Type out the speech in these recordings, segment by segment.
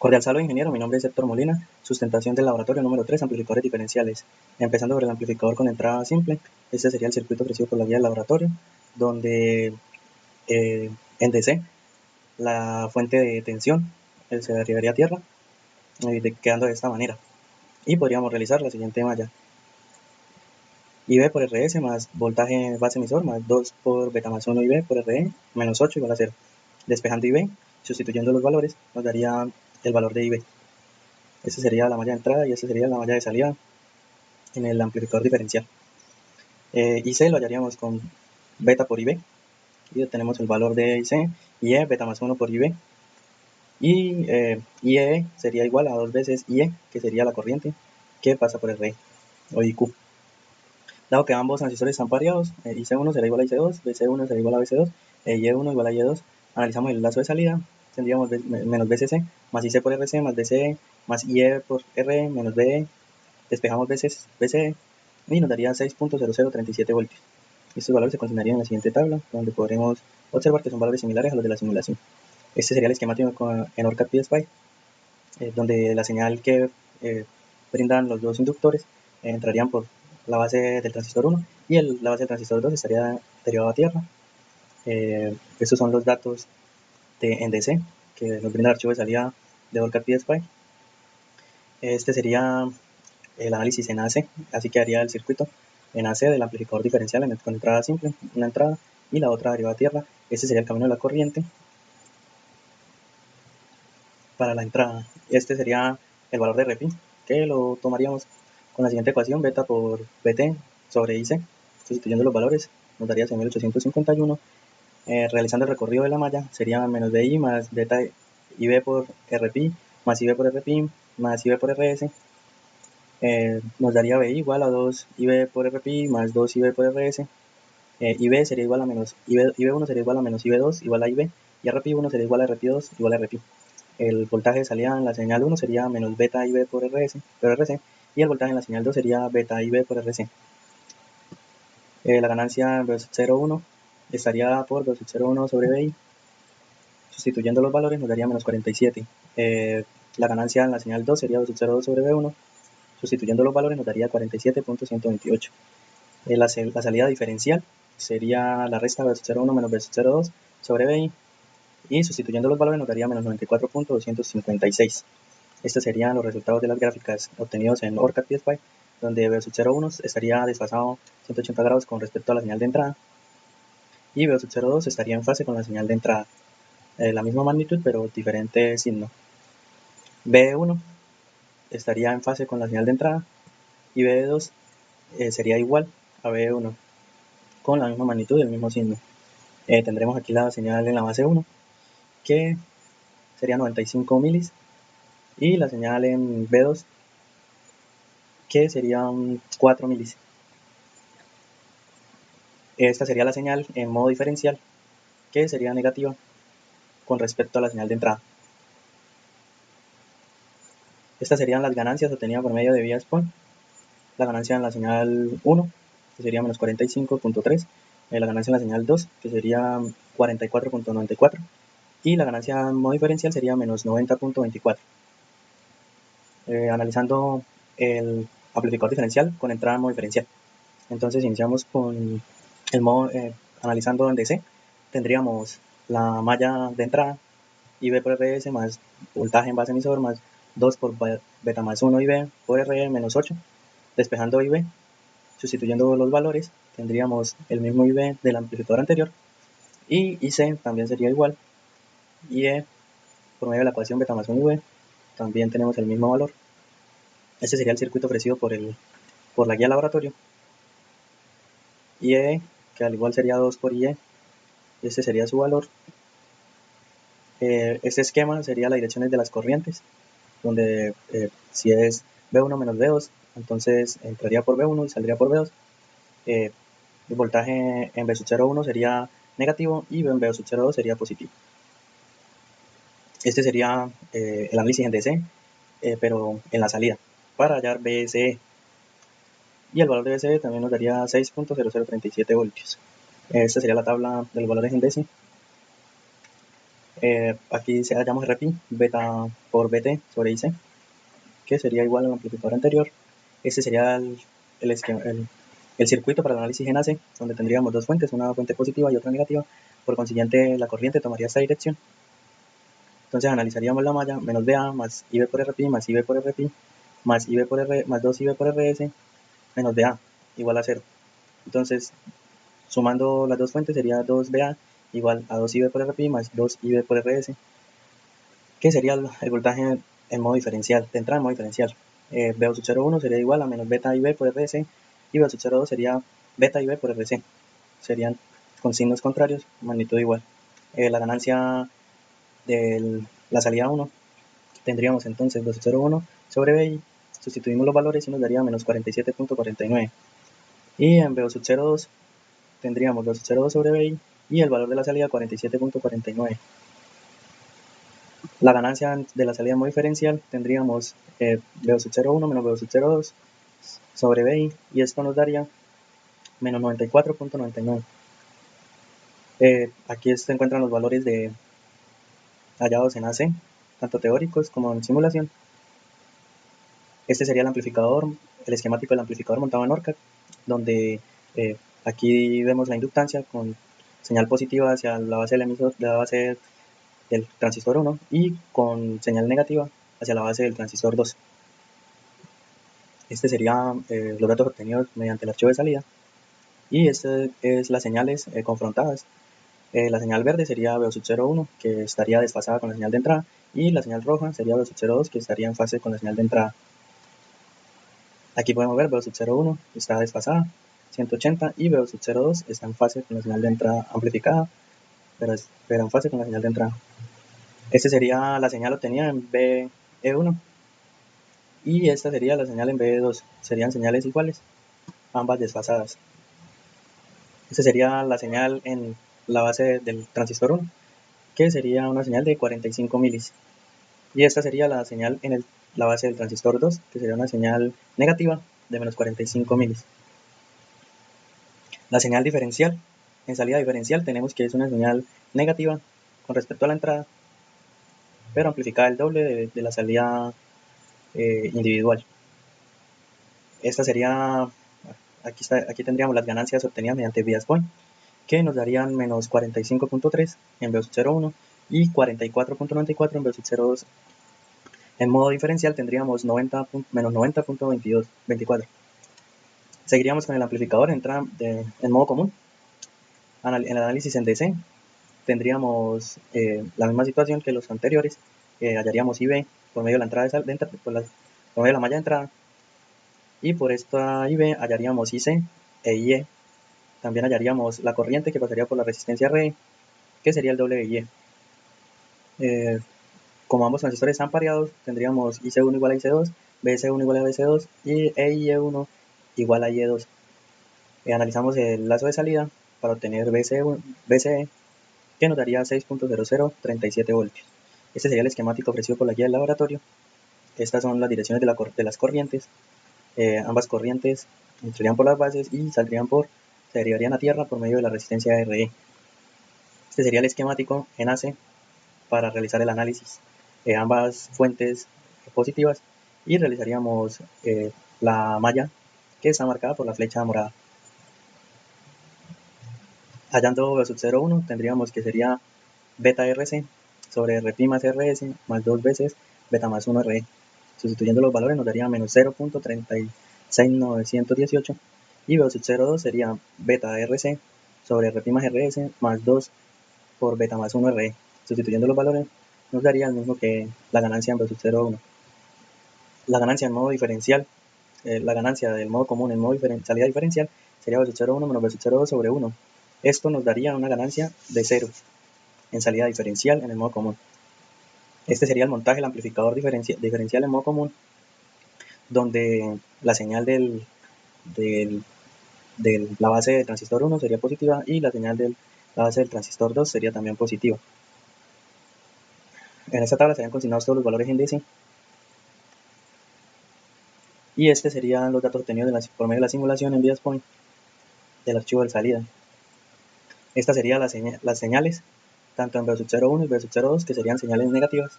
Cordial saludo, ingeniero. Mi nombre es Héctor Molina. Sustentación del laboratorio número 3, amplificadores diferenciales. Empezando por el amplificador con entrada simple. Este sería el circuito ofrecido por la guía del laboratorio, donde en DC la fuente de tensión se derivaría a tierra, quedando de esta manera. Y podríamos realizar la siguiente malla. IB por RS más voltaje base emisor más 2 por beta más 1 IB por RE menos 8 igual a 0. Despejando IB, sustituyendo los valores, nos daría el valor de IB. Esta sería la malla de entrada y esta sería la malla de salida en el amplificador diferencial. IC lo hallaríamos con beta por IB y obtenemos el valor de IC, IE beta más 1 por IB, y IE sería igual a 2 veces IE, que sería la corriente que pasa por el RE o IQ. Dado que ambos transistores están pareados, IC1 será igual a IC2, BC1 será igual a BC2, IE1 igual a IE2. Analizamos el lazo de salida, tendríamos menos BCC más IC por RC más BCE más IE por RE menos BE. Despejamos BCE y nos daría 6.0037 voltios. Estos valores se consignarían en la siguiente tabla, donde podremos observar que son valores similares a los de la simulación. Este sería el esquemático en ORCAD PSPI, donde la señal que brindan los dos inductores entrarían por la base del transistor 1 y la base del transistor 2 estaría derivada a tierra. Estos son los datos en DC que nos brinda el archivo de salida de ORCAD PSPI. Este sería el análisis en AC, así que haría el circuito en AC del amplificador diferencial con entrada simple, una entrada y la otra derivada a tierra. Este sería el camino de la corriente para la entrada. Este sería el valor de RPI, que lo tomaríamos con la siguiente ecuación: beta por BT sobre IC, sustituyendo los valores nos daría 6.851. Realizando el recorrido de la malla sería menos BI más beta IB por RPI más IB por RPI más IB por RS. Nos daría BI igual a 2 IB por RPI más 2 IB por RS. IB sería igual a menos IB1 sería igual a menos IB2 igual a IB, y RPI1 sería igual a RPI2 igual a RPI. El voltaje de salida en la señal 1 sería menos beta IB por RC, y el voltaje en la señal 2 sería beta IB por RC. La ganancia en versus 0,1 estaría por versus 0,1 sobre BI. Sustituyendo los valores nos daría menos 47. La ganancia en la señal 2 sería versus 0,2 sobre B1. Sustituyendo los valores nos daría 47.128. La salida diferencial sería la resta versus 0,1 menos versus 0,2 sobre BI, y sustituyendo los valores nos daría menos 94.256. Estos serían los resultados de las gráficas obtenidos en ORCAD PSPI, donde versus 0,1 estaría desfasado 180 grados con respecto a la señal de entrada, y versus 0,2 estaría en fase con la señal de entrada, la misma magnitud pero diferente signo. B1 estaría en fase con la señal de entrada y B2 sería igual a B1 con la misma magnitud y el mismo signo. Tendremos aquí la señal en la base 1, que sería 95 milis, y la señal en B2, que sería 4 milis. Esta sería la señal en modo diferencial, que sería negativa con respecto a la señal de entrada. Estas serían las ganancias obtenidas por medio de vía SPON. La ganancia en la señal 1, que sería menos 45.3, la ganancia en la señal 2, que sería 44.94, y la ganancia en modo diferencial sería menos 90.24. Analizando el amplificador diferencial con entrada en modo diferencial. Entonces iniciamos con el modo analizando en DC. Tendríamos la malla de entrada IB por RS más voltaje en base emisor más 2 por beta más 1 IB por RE menos 8. Despejando IB, sustituyendo los valores, tendríamos el mismo IB del amplificador anterior, y IC también sería igual. IE por medio de la ecuación beta más 1 IB también tenemos el mismo valor. Este sería el circuito ofrecido por la guía laboratorio. IE, que al igual sería 2 por IE, este sería su valor. Este esquema sería las direcciones de las corrientes, donde si es B1 menos B2, entonces entraría por B1 y saldría por B2. El voltaje en B 0,1 sería negativo y en B 0,2 sería positivo. Este sería el análisis en DC, pero en la salida, para hallar BSE. Y el valor de BSE también nos daría 6.0037 voltios. Esta sería la tabla de los valores en DC. Aquí se hallamos RPI, beta por BT sobre IC, que sería igual al amplificador anterior. Este sería el circuito para el análisis en AC, donde tendríamos dos fuentes, una fuente positiva y otra negativa. Por consiguiente, la corriente tomaría esta dirección. Entonces analizaríamos la malla menos BA más IB por RPI más IB por RPI más IB por R más 2IB por RS menos BA igual a 0. Entonces, sumando las dos fuentes sería 2BA igual a 2IB por RPI más 2IB por RS, que sería el voltaje en modo diferencial, de entrada en modo diferencial. BO sub 0,1 sería igual a menos beta IB por RS y BO sub 0,2 sería beta IB por RC. Serían con signos contrarios, magnitud igual. La ganancia de la salida 1 tendríamos entonces BO sub 0,1 sobre BI, sustituimos los valores y nos daría menos 47.49. Y en BO sub 0,2 tendríamos BO sub 0,2 sobre BI y el valor de la salida 47.49. La ganancia de la salida en modo diferencial tendríamos BO sub 0,1 menos BO sub 0,2 sobre BI y esto nos daría menos 94.99. Aquí se encuentran los valores hallados en AC, tanto teóricos como en simulación. Este sería el amplificador, el esquemático del amplificador montado en ORCAD, donde aquí vemos la inductancia con señal positiva hacia la base del emisor, de la base del transistor 1 y con señal negativa hacia la base del transistor 2. Este serían los datos obtenidos mediante el archivo de salida y este es las señales confrontadas. La señal verde sería BO sub 0,1 que estaría desfasada con la señal de entrada y la señal roja sería BO sub 0,2 que estaría en fase con la señal de entrada. Aquí podemos ver BO sub 0,1 está desfasada 180 y BO sub 0,2 está en fase con la señal de entrada amplificada, pero en fase con la señal de entrada. Esta sería la señal obtenida en BE1 y esta sería la señal en BE2. Serían señales iguales, ambas desfasadas. Esta sería la señal en la base del transistor 1, que sería una señal de 45 milis. Y esta sería la señal en la base del transistor 2, que sería una señal negativa de menos 45 milis. La señal diferencial, en salida diferencial tenemos que es una señal negativa con respecto a la entrada, pero amplificada el doble de la salida individual. Esta sería, aquí tendríamos las ganancias obtenidas mediante bias point, que nos darían menos 45.3 en BO sub 0,1 y 44.94 en BO sub 0,2. En modo diferencial tendríamos menos 90.24. Seguiríamos con el amplificador en modo común. En el análisis en DC tendríamos la misma situación que los anteriores. Hallaríamos IB por medio de la entrada por medio de la malla de entrada, y por esta IB hallaríamos IC e IE. También hallaríamos la corriente que pasaría por la resistencia RE, que sería el doble de IE. Como ambos transistores están pareados, tendríamos IC1 igual a IC2, BC1 igual a BC2 y EIE1 igual a IE2. Analizamos el lazo de salida para obtener BCE, que nos daría 6.0037 voltios. Este sería el esquemático ofrecido por la guía del laboratorio. Estas son las direcciones de las corrientes. Ambas corrientes entrarían por las bases y se derivarían a tierra por medio de la resistencia RE. Este sería el esquemático en AC para realizar el análisis. Ambas fuentes positivas y realizaríamos la malla que está marcada por la flecha morada. Hallando BO sub 0,1 tendríamos que sería beta RC sobre RP más RS más 2 veces beta más 1 RE. Sustituyendo los valores nos daría menos 0.36918 y BO sub 0,2 sería beta RC sobre RP más RS más 2 por beta más 1 RE. Sustituyendo los valores nos daría el mismo que la ganancia en BO sub 0,1. La ganancia en modo diferencial, la ganancia del modo común en modo salida diferencial sería BO sub 0,1 menos BO sub 0,2 sobre 1. Esto nos daría una ganancia de 0 en salida diferencial en el modo común. Este sería el montaje del amplificador diferencial en modo común, donde la señal de la base del transistor 1 sería positiva y la señal de la base del transistor 2 sería también positiva. En esta tabla se habían consignados todos los valores en DC. Y este serían los datos obtenidos por medio de la simulación en bias point del archivo de salida. Estas serían las señales tanto en B01 y B02, que serían señales negativas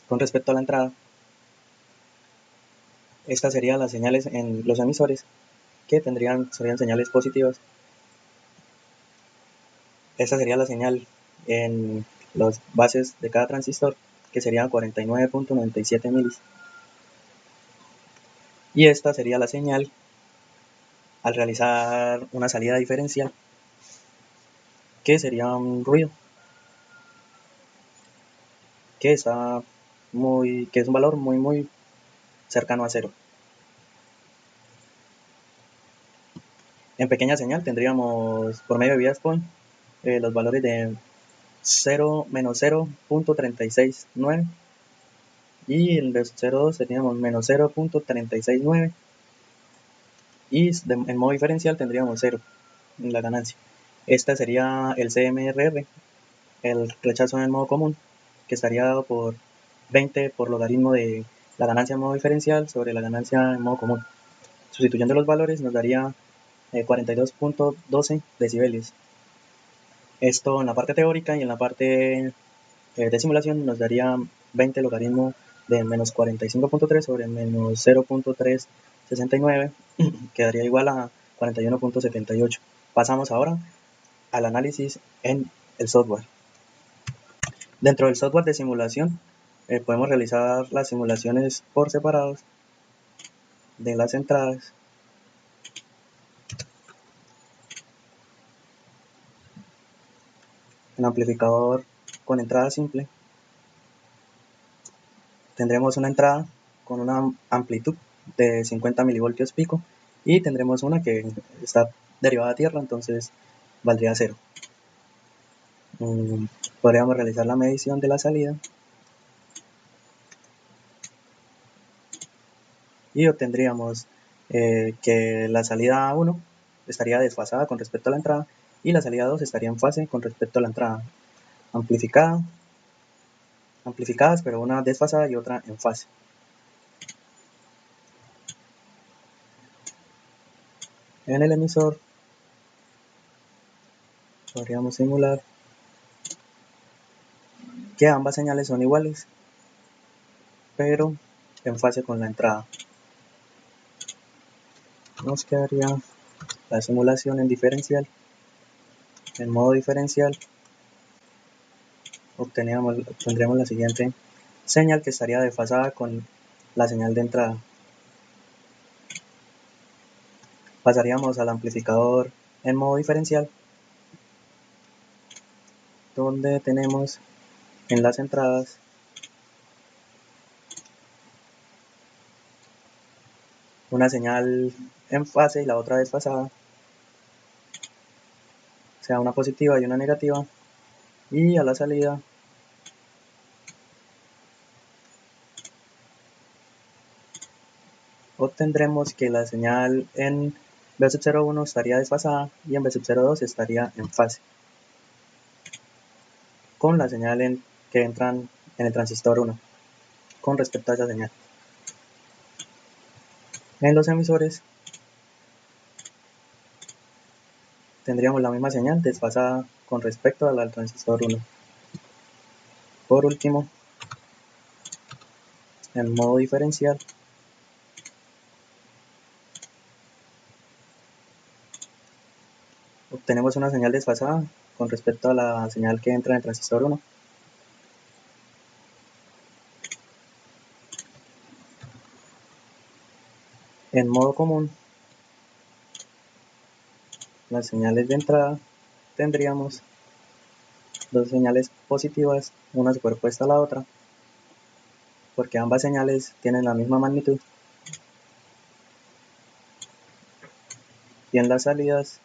con respecto a la entrada. Estas serían las señales en los emisores, que serían señales positivas. Esta sería la señal en las bases de cada transistor, que serían 49.97 milis. Y esta sería la señal al realizar una salida diferencial, que sería un ruido, que es un valor muy cercano a cero. En pequeña señal tendríamos por medio de bias point los valores de 0 menos 0.369 y en 0.2 teníamos menos 0.369 y en modo diferencial tendríamos 0 en la ganancia. Esta sería el CMRR, el rechazo en el modo común, que estaría dado por 20 por logaritmo de la ganancia en modo diferencial sobre la ganancia en modo común. Sustituyendo los valores nos daría 42.12 decibelios. Esto en la parte teórica, y en la parte de simulación nos daría 20 logaritmo de menos 45.3 sobre menos 0.369, que daría igual a 41.78. Pasamos ahora al análisis en el software. Dentro del software de simulación podemos realizar las simulaciones por separados de las entradas. En amplificador con entrada simple tendremos una entrada con una amplitud de 50 milivoltios pico y tendremos una que está derivada a tierra, entonces valdría 0. Podríamos realizar la medición de la salida y obtendríamos que la salida 1 estaría desfasada con respecto a la entrada y la salida 2 estaría en fase con respecto a la entrada. Amplificadas, pero una desfasada y otra en fase. En el emisor podríamos simular que ambas señales son iguales, pero en fase con la entrada. Nos quedaría la simulación en diferencial. En modo diferencial obtendríamos la siguiente señal, que estaría desfasada con la señal de entrada. Pasaríamos al amplificador en modo diferencial, donde tenemos en las entradas una señal en fase y la otra desfasada, o sea, una positiva y una negativa, y a la salida obtendremos que la señal en B01 estaría desfasada y en B02 estaría en fase con la señal que entran en el transistor 1 con respecto a esa señal. En los emisores tendríamos la misma señal desfasada con respecto al transistor 1. Por último, en modo diferencial obtenemos una señal desfasada con respecto a la señal que entra en el transistor 1. En modo común, las señales de entrada tendríamos dos señales positivas, una superpuesta a la otra, porque ambas señales tienen la misma magnitud. Y en las salidas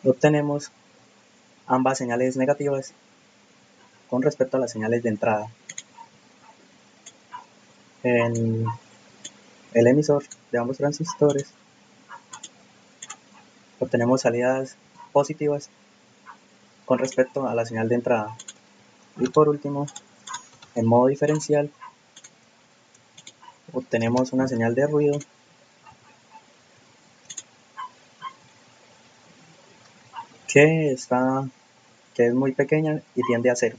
obtenemos ambas señales negativas con respecto a las señales de entrada. En el emisor de ambos transistores obtenemos salidas positivas con respecto a la señal de entrada. Y por último, en modo diferencial, obtenemos una señal de ruido que es muy pequeña y tiende a 0.